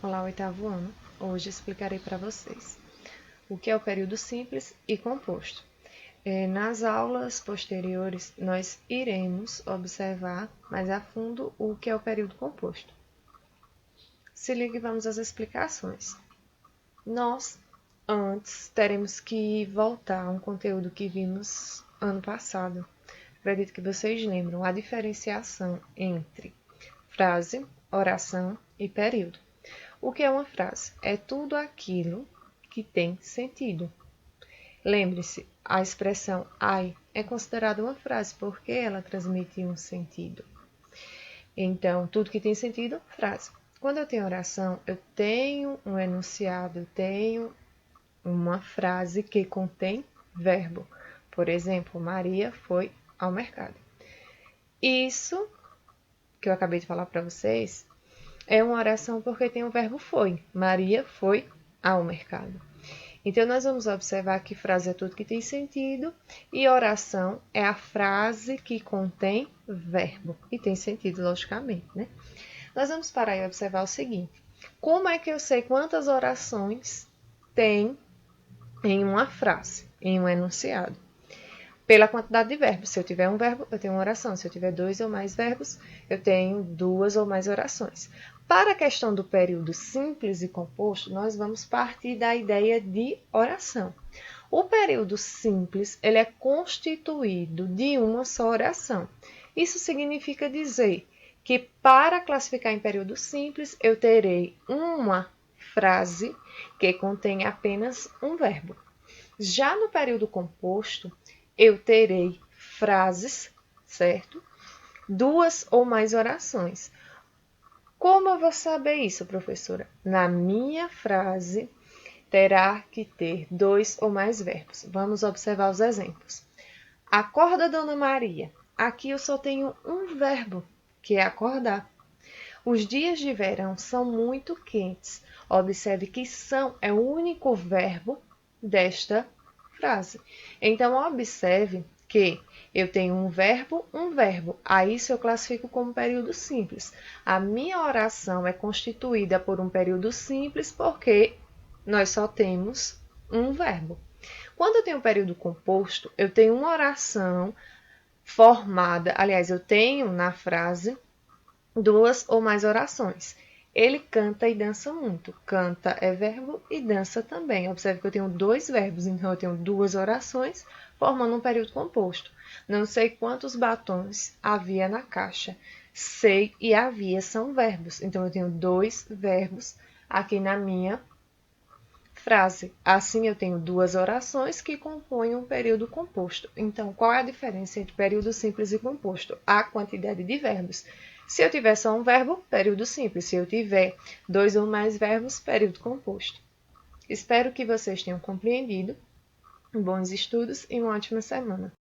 Olá, oitavo ano. Hoje explicarei para vocês o que é o período simples e composto. Nas aulas posteriores, nós iremos observar mais a fundo o que é o período composto. Se ligue, vamos às explicações. Nós, antes, teremos que voltar a um conteúdo que vimos ano passado. Acredito que vocês lembram a diferenciação entre frase, oração e período. O que é uma frase? É tudo aquilo que tem sentido. Lembre-se, a expressão ai é considerada uma frase porque ela transmite um sentido. Então, tudo que tem sentido, frase. Quando eu tenho oração, eu tenho um enunciado, eu tenho uma frase que contém verbo. Por exemplo, Maria foi ao mercado. Isso que eu acabei de falar para vocês é uma oração porque tem o verbo foi. Maria foi ao mercado. Então, nós vamos observar que frase é tudo que tem sentido e oração é a frase que contém verbo. E tem sentido, logicamente, né? Nós vamos parar e observar o seguinte. Como é que eu sei quantas orações tem em uma frase, em um enunciado? Pela quantidade de verbos. Se eu tiver um verbo, eu tenho uma oração. Se eu tiver dois ou mais verbos, eu tenho duas ou mais orações. Para a questão do período simples e composto, nós vamos partir da ideia de oração. O período simples, ele é constituído de uma só oração. Isso significa dizer que para classificar em período simples, eu terei uma frase que contém apenas um verbo. Já no período composto, eu terei frases, certo? Duas ou mais orações. Como eu vou saber isso, professora? Na minha frase, terá que ter dois ou mais verbos. Vamos observar os exemplos. Acorda, Dona Maria. Aqui eu só tenho um verbo, que é acordar. Os dias de verão são muito quentes. Observe que são é o único verbo desta frase. Então, observe que eu tenho um verbo. A isso eu classifico como período simples. A minha oração é constituída por um período simples porque nós só temos um verbo. Quando eu tenho um período composto, eu tenho uma oração formada, aliás, eu tenho na frase duas ou mais orações. Ele canta e dança muito. Canta é verbo e dança também. Observe que eu tenho dois verbos, então eu tenho duas orações formando um período composto. Não sei quantos batons havia na caixa. Sei e havia são verbos. Então eu tenho dois verbos aqui na minha frase. Assim eu tenho duas orações que compõem um período composto. Então, qual é a diferença entre período simples e composto? A quantidade de verbos. Se eu tiver só um verbo, período simples. Se eu tiver dois ou mais verbos, período composto. Espero que vocês tenham compreendido. Bons estudos e uma ótima semana.